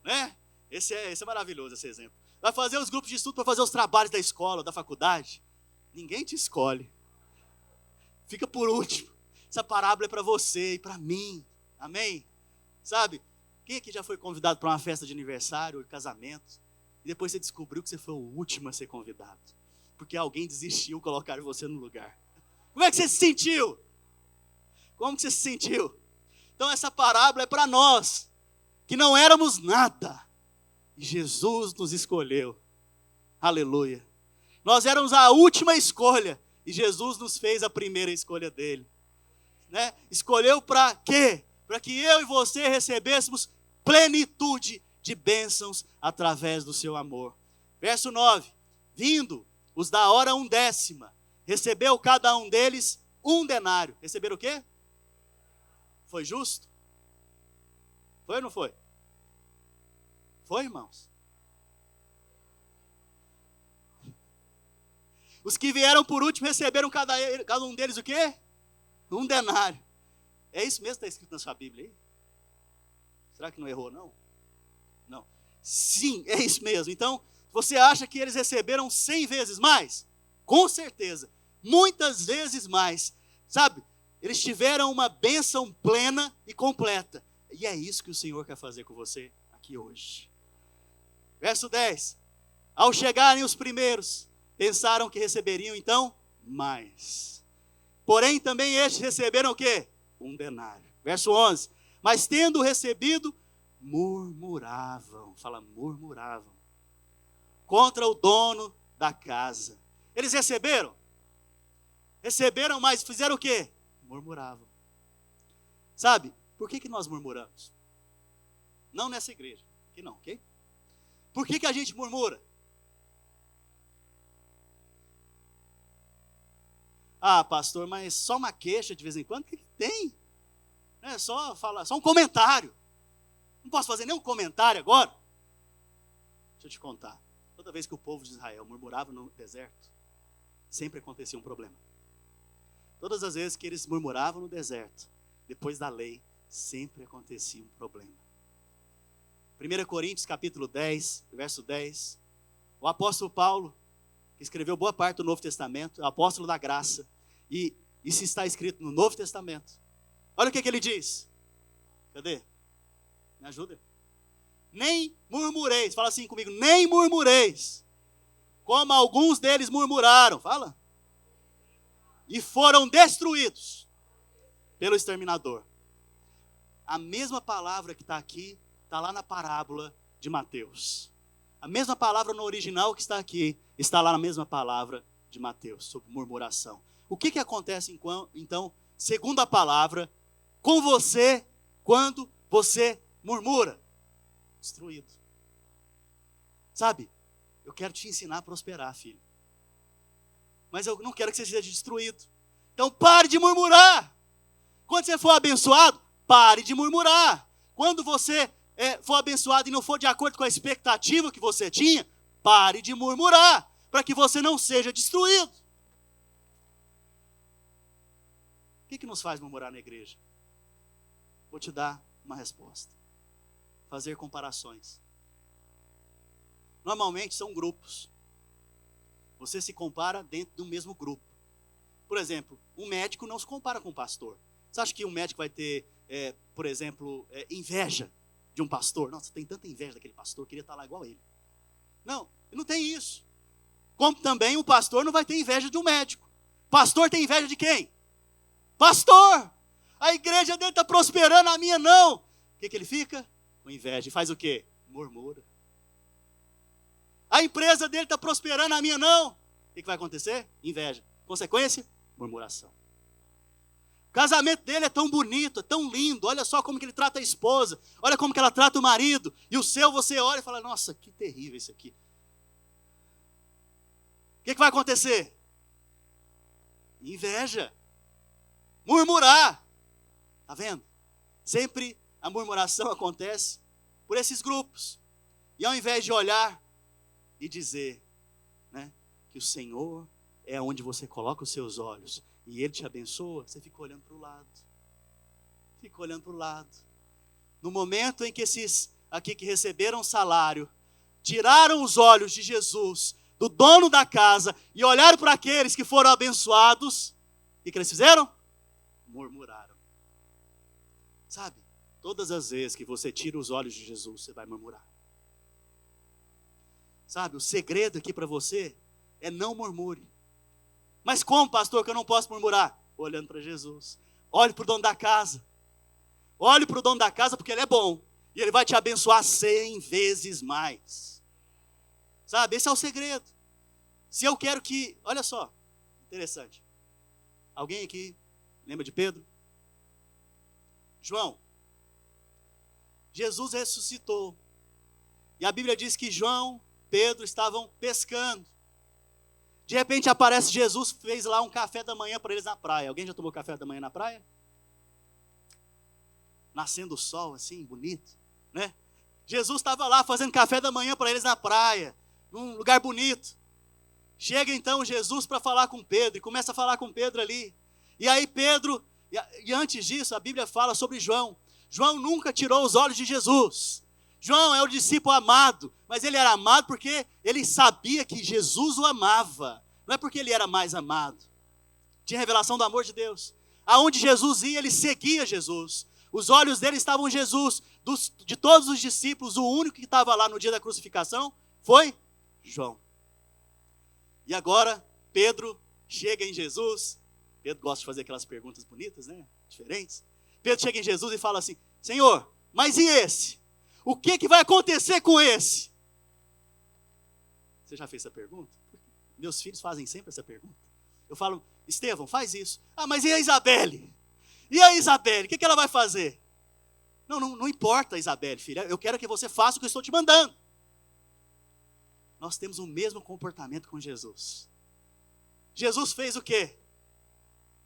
né? Esse é maravilhoso, esse exemplo. Vai fazer os grupos de estudo para fazer os trabalhos da escola, da faculdade. Ninguém te escolhe. Fica por último. Essa parábola é para você e para mim. Amém? Sabe? Quem aqui já foi convidado para uma festa de aniversário ou de casamento e depois você descobriu que você foi o último a ser convidado? Porque alguém desistiu, colocaram você no lugar. Como é que você se sentiu? Como que você se sentiu? Então essa parábola é para nós, que não éramos nada. E Jesus nos escolheu. Aleluia. Nós éramos a última escolha. E Jesus nos fez a primeira escolha dele. Né? Escolheu para quê? Para que eu e você recebêssemos plenitude de bênçãos através do seu amor. Verso 9. Vindo os da hora 1/10, recebeu cada um deles 1 denário. Receberam o quê? Foi justo? Foi ou não foi? Foi, irmãos? Os que vieram por último receberam cada um deles o quê? 1 denário. É isso mesmo que está escrito na sua Bíblia aí? Será que não errou, não? Não. Sim, é isso mesmo. Então, você acha que eles receberam 100 vezes mais? Com certeza. Muitas vezes mais. Sabe? Eles tiveram uma bênção plena e completa. E é isso que o Senhor quer fazer com você aqui hoje. Verso 10. Ao chegarem os primeiros, pensaram que receberiam então mais. Porém também estes receberam o quê? Um denário. Verso 11. Mas tendo recebido, murmuravam. Fala, murmuravam. Contra o dono da casa. Eles receberam? Receberam, mas fizeram o quê? Murmuravam. Sabe, por que nós murmuramos? Não nessa igreja. Aqui não, ok? Por que a gente murmura? Ah, pastor, mas só uma queixa de vez em quando? O que tem? É só falar, só um comentário. Não posso fazer nenhum comentário agora? Deixa eu te contar. Toda vez que o povo de Israel murmurava no deserto, sempre acontecia um problema. Todas as vezes que eles murmuravam no deserto, depois da lei, sempre acontecia um problema. 1 Coríntios capítulo 10, verso 10. O apóstolo Paulo, que escreveu boa parte do Novo Testamento, o apóstolo da graça, e isso está escrito no Novo Testamento. Olha o que ele diz. Cadê? Me ajuda. Nem murmureis, fala assim comigo, nem murmureis, como alguns deles murmuraram, fala. E foram destruídos pelo exterminador. A mesma palavra que está aqui, está lá na parábola de Mateus. A mesma palavra no original que está aqui, está lá na mesma palavra de Mateus, sobre murmuração. O que acontece então, segundo a palavra, com você, quando você murmura? Destruído. Sabe, eu quero te ensinar a prosperar, filho. Mas eu não quero que você seja destruído. Então pare de murmurar. Quando você for abençoado, pare de murmurar. Quando você for abençoado e não for de acordo com a expectativa que você tinha, pare de murmurar, para que você não seja destruído. O que nos faz murmurar na igreja? Vou te dar uma resposta. Fazer comparações. Normalmente são grupos. Você se compara dentro do mesmo grupo. Por exemplo, um médico não se compara com um pastor. Você acha que um médico vai ter, por exemplo, inveja de um pastor? Nossa, tem tanta inveja daquele pastor, queria estar lá igual a ele. Não tem isso. Como também um pastor não vai ter inveja de um médico. Pastor tem inveja de quem? Pastor! A igreja dele está prosperando, a minha não. O que ele fica? Com inveja. E faz o quê? Murmura. A empresa dele está prosperando, a minha não. O que vai acontecer? Inveja. Consequência? Murmuração. O casamento dele é tão bonito, é tão lindo. Olha só como que ele trata a esposa. Olha como que ela trata o marido. E o seu, você olha e fala, nossa, que terrível isso aqui. O que vai acontecer? Inveja. Murmurar. Está vendo? Sempre a murmuração acontece por esses grupos. E ao invés de olhar e dizer, né, que o Senhor é onde você coloca os seus olhos e Ele te abençoa, você fica olhando para o lado. Fica olhando para o lado. No momento em que esses aqui que receberam salário, tiraram os olhos de Jesus, do dono da casa, e olharam para aqueles que foram abençoados, o que eles fizeram? Murmuraram. Sabe, todas as vezes que você tira os olhos de Jesus, você vai murmurar. Sabe, o segredo aqui para você é não murmure. Mas como, pastor, que eu não posso murmurar? Olhando para Jesus. Olhe para o dono da casa. Olhe para o dono da casa porque ele é bom. E ele vai te abençoar 100 vezes mais. Sabe, esse é o segredo. Se eu quero que... Olha só, interessante. Alguém aqui lembra de Pedro? João. Jesus ressuscitou. E a Bíblia diz que João, Pedro estavam pescando. De repente aparece Jesus, fez lá um café da manhã para eles na praia. Alguém já tomou café da manhã na praia? Nascendo o sol assim, bonito, né? Jesus estava lá fazendo café da manhã para eles na praia, num lugar bonito. Chega então Jesus para falar com Pedro, e começa a falar com Pedro ali. E aí Pedro, e antes disso a Bíblia fala sobre João. João nunca tirou os olhos de Jesus. João é o discípulo amado, mas ele era amado porque ele sabia que Jesus o amava. Não é porque ele era mais amado. Tinha revelação do amor de Deus. Aonde Jesus ia, ele seguia Jesus. Os olhos dele estavam em Jesus. De todos os discípulos, o único que estava lá no dia da crucificação foi João. E agora, Pedro chega em Jesus. Pedro gosta de fazer aquelas perguntas bonitas, né? Diferentes. Pedro chega em Jesus e fala assim: Senhor, mas e esse? O que vai acontecer com esse? Você já fez essa pergunta? Meus filhos fazem sempre essa pergunta. Eu falo: Estevão, faz isso. Ah, mas e a Isabelle? E a Isabelle? O que ela vai fazer? Não importa, Isabelle, filha. Eu quero que você faça o que eu estou te mandando. Nós temos o mesmo comportamento com Jesus. Jesus fez o quê?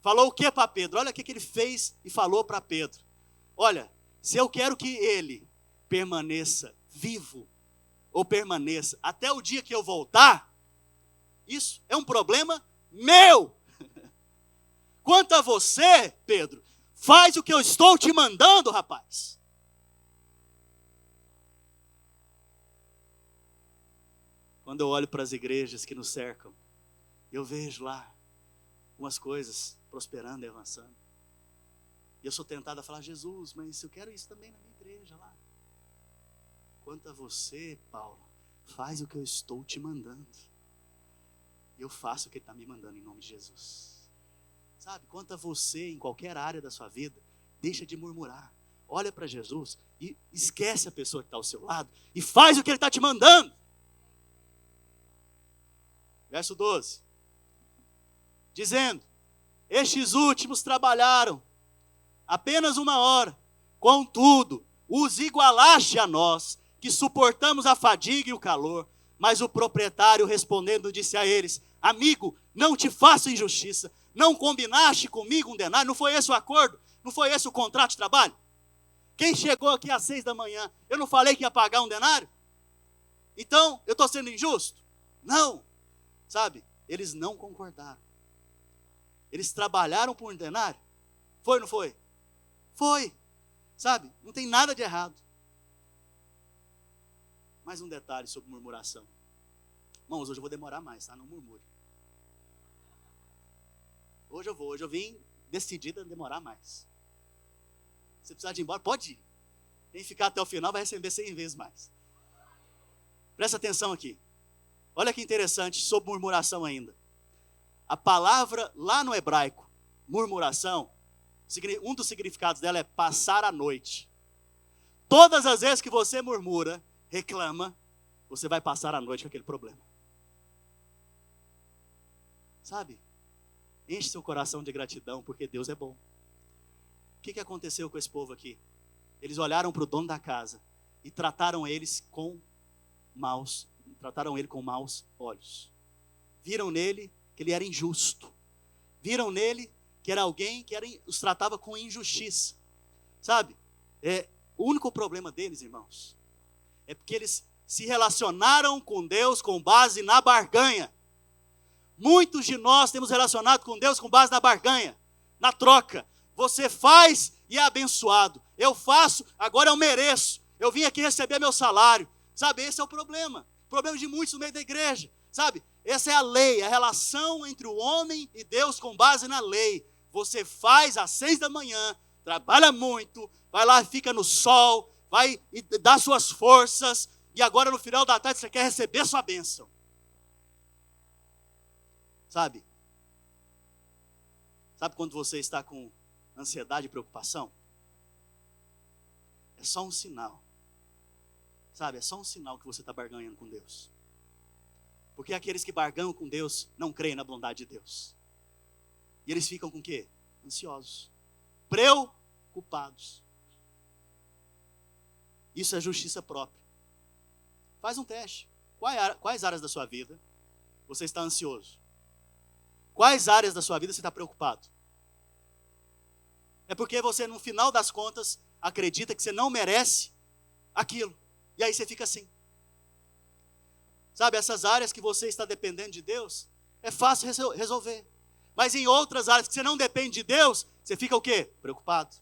Falou o quê para Pedro? Olha o que ele fez e falou para Pedro. Olha, se eu quero que ele permaneça vivo, ou permaneça até o dia que eu voltar, isso é um problema meu. Quanto a você, Pedro, faz o que eu estou te mandando, rapaz. Quando eu olho para as igrejas que nos cercam, eu vejo lá umas coisas prosperando e avançando. E eu sou tentado a falar: Jesus, mas eu quero isso também na minha igreja lá. Quanto a você, Paulo, faz o que eu estou te mandando. E eu faço o que ele está me mandando em nome de Jesus. Sabe, quanto a você, em qualquer área da sua vida, deixa de murmurar. Olha para Jesus e esquece a pessoa que está ao seu lado e faz o que ele está te mandando. Verso 12. Dizendo: estes últimos trabalharam apenas 1 hora, contudo, os igualaste a nós, que suportamos a fadiga e o calor. Mas o proprietário respondendo disse a eles: amigo, não te faço injustiça. Não combinaste comigo um denário? Não foi esse o acordo? Não foi esse o contrato de trabalho? Quem chegou aqui às 6 da manhã, eu não falei que ia pagar um denário? Então, eu estou sendo injusto? Não. Sabe, eles não concordaram. Eles trabalharam por um denário? Foi ou não foi? Foi. Sabe, não tem nada de errado. Mais um detalhe sobre murmuração. Irmãos, hoje eu vou demorar mais, tá? Não murmure. Hoje eu vim decidido a demorar mais. Se precisar de ir embora, pode ir. Quem ficar até o final vai receber 100 vezes mais. Presta atenção aqui. Olha que interessante sobre murmuração ainda. A palavra lá no hebraico, murmuração, um dos significados dela é passar a noite. Todas as vezes que você murmura, reclama, você vai passar a noite com aquele problema. Sabe? Enche seu coração de gratidão, porque Deus é bom. O que aconteceu com esse povo aqui? Eles olharam para o dono da casa e trataram ele com maus olhos. Viram nele que ele era injusto. Viram nele que era alguém que os tratava com injustiça. Sabe? O único problema deles, irmãos, é porque eles se relacionaram com Deus com base na barganha. Muitos de nós temos relacionado com Deus com base na barganha, na troca. Você faz e é abençoado. Eu faço, agora eu mereço. Eu vim aqui receber meu salário. Sabe, esse é o problema. O problema de muitos no meio da igreja. Sabe, essa é a lei, a relação entre o homem e Deus com base na lei. Você faz às 6 da manhã, trabalha muito, vai lá, fica no sol, vai e dá suas forças, e agora no final da tarde você quer receber sua bênção. Sabe quando você está com ansiedade e preocupação? É só um sinal. Sabe, é só um sinal que você está barganhando com Deus. Porque aqueles que barganham com Deus não creem na bondade de Deus. E eles ficam com o quê? Ansiosos, preocupados. Isso é justiça própria. Faz um teste. Quais áreas da sua vida você está ansioso? Quais áreas da sua vida você está preocupado? É porque você, no final das contas, acredita que você não merece aquilo. E aí você fica assim. Sabe, essas áreas que você está dependendo de Deus, é fácil resolver. Mas em outras áreas que você não depende de Deus, você fica o quê? Preocupado.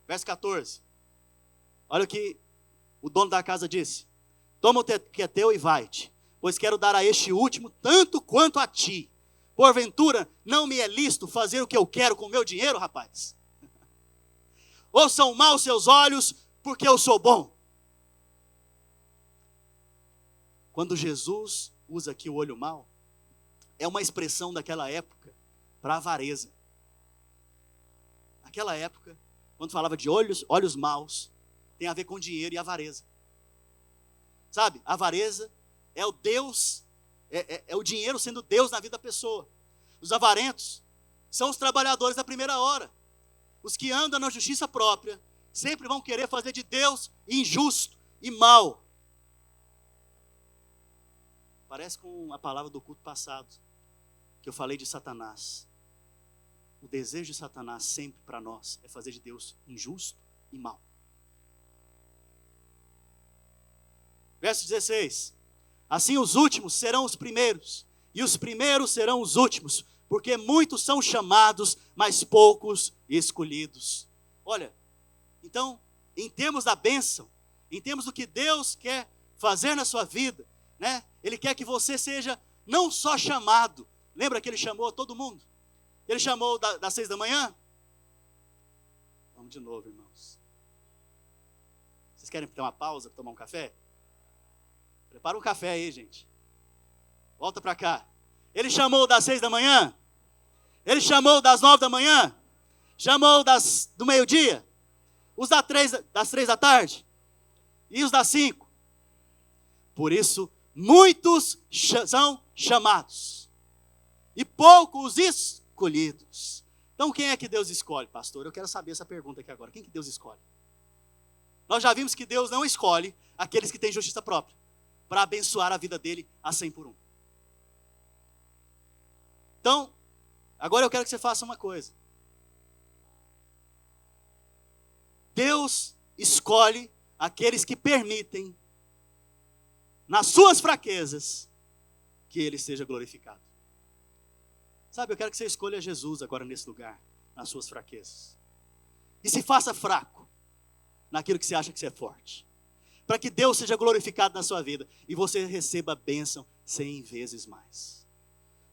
Verso 14. Olha o que o dono da casa disse. Toma o que é teu e vai-te, pois quero dar a este último tanto quanto a ti. Porventura, não me é lícito fazer o que eu quero com o meu dinheiro, rapaz? Ou são maus seus olhos, porque eu sou bom? Quando Jesus usa aqui o olho mau, é uma expressão daquela época para avareza. Naquela época, quando falava de olhos maus, tem a ver com dinheiro e avareza. Sabe, avareza é o Deus, é o dinheiro sendo Deus na vida da pessoa. Os avarentos são os trabalhadores da primeira hora. Os que andam na justiça própria sempre vão querer fazer de Deus injusto e mal. Parece com a palavra do culto passado, que eu falei de Satanás. O desejo de Satanás sempre para nós é fazer de Deus injusto e mal. Verso 16. Assim os últimos serão os primeiros, e os primeiros serão os últimos, porque muitos são chamados, mas poucos escolhidos. Olha, então, em termos da bênção, em termos do que Deus quer fazer na sua vida, né? Ele quer que você seja não só chamado. Lembra que ele chamou todo mundo? Ele chamou das 6 da manhã? Vamos de novo, irmãos. Vocês querem ter uma pausa para tomar um café? Prepara um café aí, gente. Volta para cá. Ele chamou das 6 da manhã? Ele chamou das 9 da manhã? Chamou do meio-dia? Os das 3 da tarde? E os das 5? Por isso, muitos são chamados, e poucos escolhidos. Então quem é que Deus escolhe, pastor? Eu quero saber essa pergunta aqui agora. Quem que Deus escolhe? Nós já vimos que Deus não escolhe aqueles que têm justiça própria, para abençoar a vida dele a 100 por 1. Então, agora eu quero que você faça uma coisa. Deus escolhe aqueles que permitem, nas suas fraquezas, que ele seja glorificado. Sabe, eu quero que você escolha Jesus agora nesse lugar, nas suas fraquezas. E se faça fraco naquilo que você acha que você é forte. Para que Deus seja glorificado na sua vida e você receba a bênção 100 vezes mais.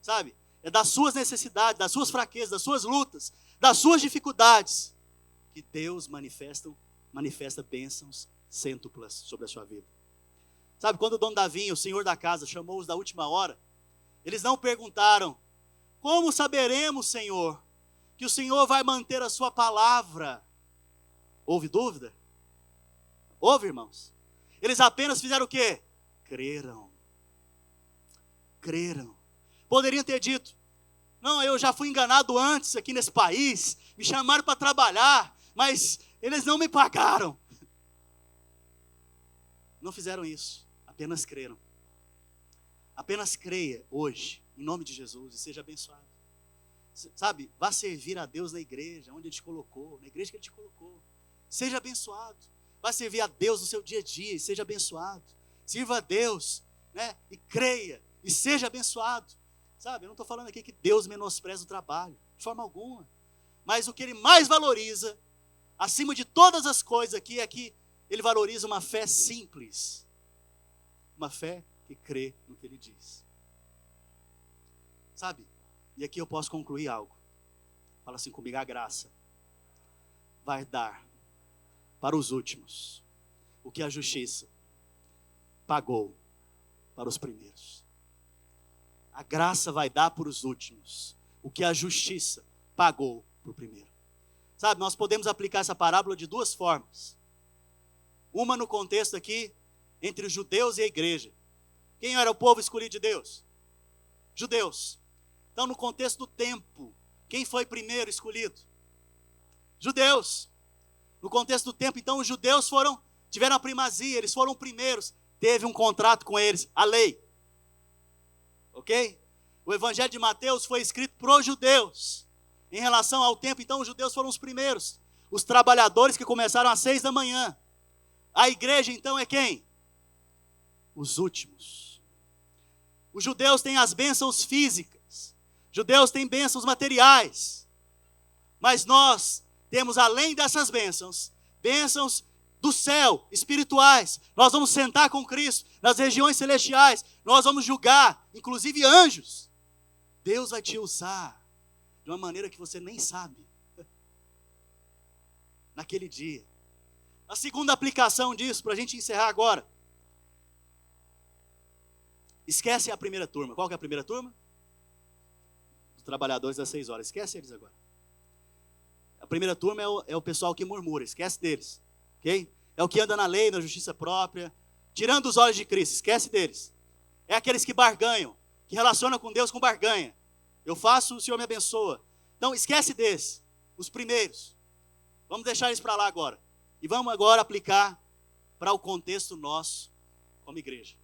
Sabe, é das suas necessidades, das suas fraquezas, das suas lutas, das suas dificuldades, que Deus manifesta bênçãos cêntuplas sobre a sua vida. Sabe, quando o dono da vinha, o senhor da casa, chamou-os da última hora, eles não perguntaram: como saberemos, Senhor, que o Senhor vai manter a sua palavra? Houve dúvida? Houve, irmãos? Eles apenas fizeram o quê? Creram. Creram. Poderiam ter dito: não, eu já fui enganado antes aqui nesse país, me chamaram para trabalhar, mas eles não me pagaram. Não fizeram isso, apenas creram. Apenas creia hoje, em nome de Jesus, e seja abençoado. Sabe, vá servir a Deus na igreja, onde Ele te colocou, na igreja que Ele te colocou. Seja abençoado. Vá servir a Deus no seu dia a dia e seja abençoado. Sirva a Deus, né? E creia e seja abençoado. Sabe, eu não estou falando aqui que Deus menospreza o trabalho, de forma alguma. Mas o que Ele mais valoriza, acima de todas as coisas aqui, é que Ele valoriza uma fé simples. Uma fé que crê no que Ele diz. Sabe, e aqui eu posso concluir algo. Fala assim comigo: a graça vai dar para os últimos o que a justiça pagou para os primeiros. A graça vai dar para os últimos o que a justiça pagou para o primeiro. Sabe, nós podemos aplicar essa parábola de duas formas. Uma no contexto aqui, entre os judeus e a igreja. Quem era o povo escolhido de Deus? Judeus. Então, no contexto do tempo, quem foi primeiro escolhido? Judeus. No contexto do tempo, então, os judeus tiveram a primazia, eles foram primeiros. Teve um contrato com eles, a lei. Ok? O Evangelho de Mateus foi escrito para os judeus. Em relação ao tempo, então, os judeus foram os primeiros. Os trabalhadores que começaram às 6 da manhã. A igreja, então, é quem? Os últimos. Os judeus têm as bênçãos físicas. Judeus têm bênçãos materiais. Mas nós temos, além dessas bênçãos do céu, espirituais. Nós vamos sentar com Cristo nas regiões celestiais. Nós vamos julgar, inclusive anjos. Deus vai te usar de uma maneira que você nem sabe. naquele dia. A segunda aplicação disso, para a gente encerrar agora. Esquece a primeira turma. Qual que é a primeira turma? Os trabalhadores das 6 horas. Esquece eles agora. A primeira turma é o pessoal que murmura. Esquece deles. Ok? É o que anda na lei, na justiça própria. Tirando os olhos de Cristo. Esquece deles. É aqueles que barganham. Que relacionam com Deus com barganha. Eu faço, o Senhor me abençoa. Então, esquece desses. Os primeiros. Vamos deixar eles para lá agora. E vamos agora aplicar para o contexto nosso como igreja.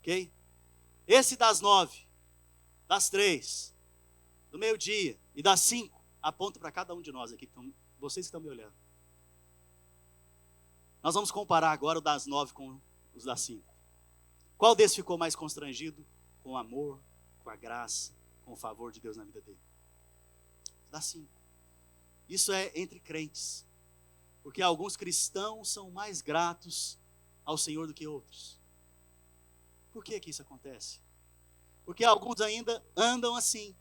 Ok? Esse das 9, das 3, do meio-dia e das 5, aponta para cada um de nós aqui, vocês que estão me olhando. Nós vamos comparar agora o das 9 com os das 5. Qual desses ficou mais constrangido com o amor, com a graça, com o favor de Deus na vida dele? Das 5. Isso é entre crentes. Porque alguns cristãos são mais gratos ao Senhor do que outros. Por que isso acontece? Porque alguns ainda andam assim,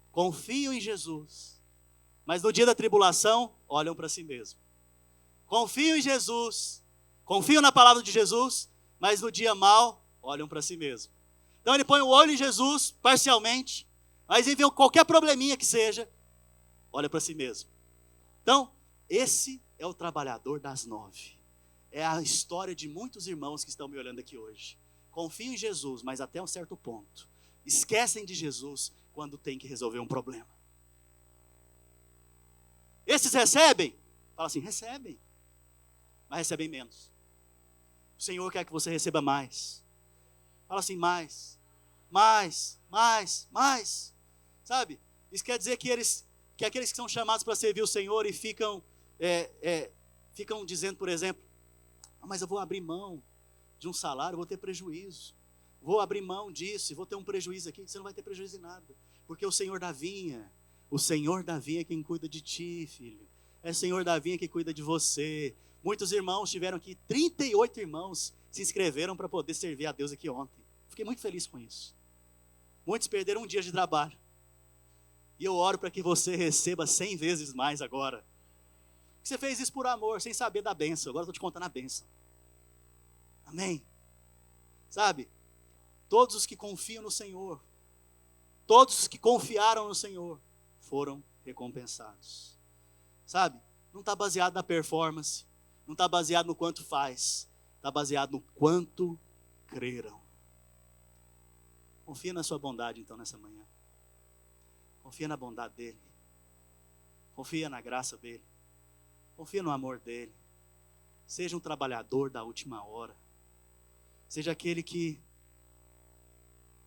confiam em Jesus, mas no dia da tribulação, olham para si mesmo. Confiam em Jesus, confiam na palavra de Jesus, mas no dia mau, olham para si mesmo. Então ele põe o olho em Jesus, parcialmente, mas em ver qualquer probleminha que seja, olha para si mesmo. Então, esse é o trabalhador das 9. É a história de muitos irmãos que estão me olhando aqui hoje. Confiam em Jesus, mas até um certo ponto. Esquecem de Jesus quando tem que resolver um problema. Esses recebem? Fala assim, recebem. Mas recebem menos. O Senhor quer que você receba mais. Fala assim, mais. Sabe? Isso quer dizer que aqueles que são chamados para servir o Senhor e ficam dizendo, por exemplo, mas eu vou abrir mão de um salário, vou ter prejuízo. Vou abrir mão disso e vou ter um prejuízo aqui. Você não vai ter prejuízo em nada. Porque o Senhor da vinha é quem cuida de ti, filho. É o Senhor da vinha que cuida de você. Muitos irmãos tiveram aqui, 38 irmãos se inscreveram para poder servir a Deus aqui ontem. Fiquei muito feliz com isso. Muitos perderam um dia de trabalho. E eu oro para que você receba 100 vezes mais agora. Você fez isso por amor, sem saber da bênção. Agora eu estou te contando a bênção. Amém? Sabe? Todos os que confiam no Senhor, todos os que confiaram no Senhor, foram recompensados. Sabe? Não está baseado na performance, não está baseado no quanto faz, está baseado no quanto creram. Confia na sua bondade então nessa manhã. Confia na bondade dele. Confia na graça dele. Confia no amor dele. Seja um trabalhador da última hora. Seja aquele que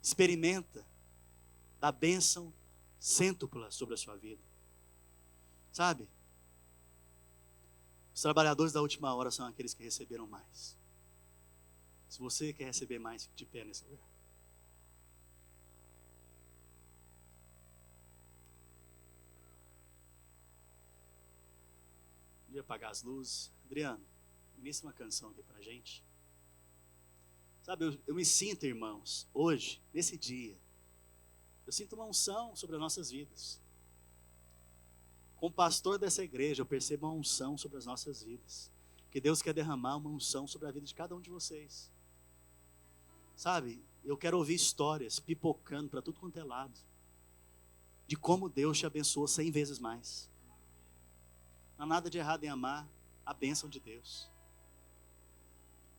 experimenta da bênção cêntupla sobre a sua vida. Sabe? Os trabalhadores da última hora são aqueles que receberam mais. Se você quer receber mais, fique de pé nesse lugar. Podia apagar as luzes. Adriano, ministra uma canção aqui pra gente. Sabe, eu me sinto, irmãos, hoje, nesse dia, eu sinto uma unção sobre as nossas vidas. Como pastor dessa igreja, eu percebo uma unção sobre as nossas vidas. Que Deus quer derramar uma unção sobre a vida de cada um de vocês. Sabe, eu quero ouvir histórias pipocando para tudo quanto é lado. De como Deus te abençoou 100 vezes mais. Não há nada de errado em amar a bênção de Deus.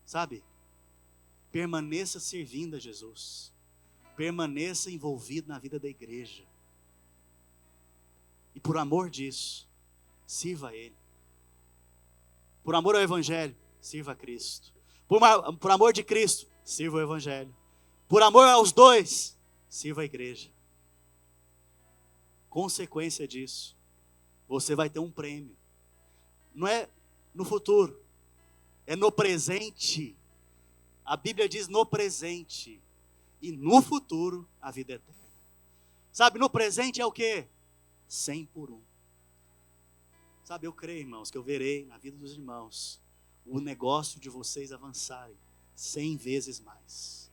Sabe? Permaneça servindo a Jesus. Permaneça envolvido na vida da igreja. E por amor disso, sirva a Ele. Por amor ao Evangelho, sirva a Cristo. Por amor de Cristo, sirva o Evangelho. Por amor aos dois, sirva a igreja. Consequência disso, você vai ter um prêmio. Não é no futuro, é no presente. A Bíblia diz no presente. E no futuro, a vida eterna. Sabe, no presente é o quê? 100 por 1. Sabe, eu creio, irmãos, que eu verei na vida dos irmãos o negócio de vocês avançarem 100 vezes mais.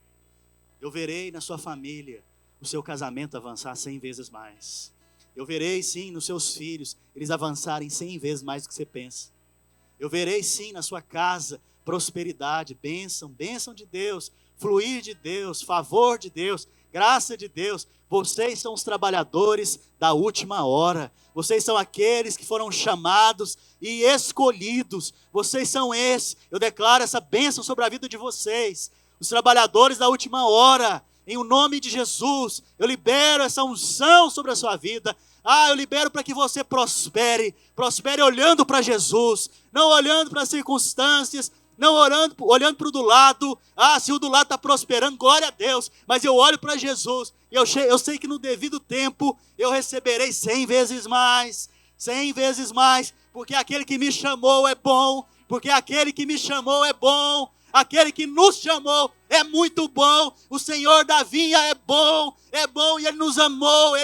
Eu verei na sua família o seu casamento avançar 100 vezes mais. Eu verei sim nos seus filhos, eles avançarem 100 vezes mais do que você pensa. Eu verei sim na sua casa, prosperidade, bênção de Deus, fluir de Deus, favor de Deus, graça de Deus. Vocês são os trabalhadores da última hora. Vocês são aqueles que foram chamados e escolhidos. Vocês são esses. Eu declaro essa bênção sobre a vida de vocês. Os trabalhadores da última hora. Em o nome de Jesus, eu libero essa unção sobre a sua vida. Eu libero para que você prospere olhando para Jesus, não olhando para as circunstâncias, não olhando para o do lado. Se o do lado está prosperando, glória a Deus, mas eu olho para Jesus, e eu sei que no devido tempo, eu receberei 100 vezes mais, porque aquele que me chamou é bom, aquele que nos chamou é muito bom. O Senhor da vinha é bom, e Ele nos amou.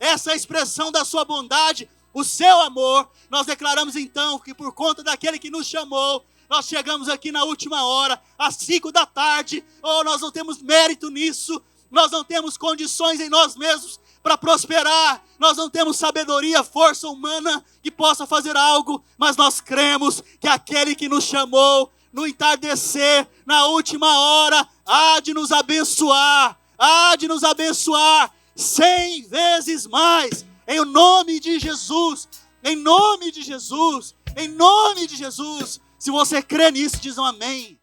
Essa é a expressão da sua bondade, o seu amor. Nós declaramos então que por conta daquele que nos chamou, nós chegamos aqui na última hora, às 5 da tarde. Nós não temos mérito nisso, nós não temos condições em nós mesmos para prosperar, nós não temos sabedoria, força humana que possa fazer algo, mas nós cremos que aquele que nos chamou, no entardecer, na última hora, há de nos abençoar 100 vezes mais, em nome de Jesus, em nome de Jesus. Se você crê nisso, diz um amém.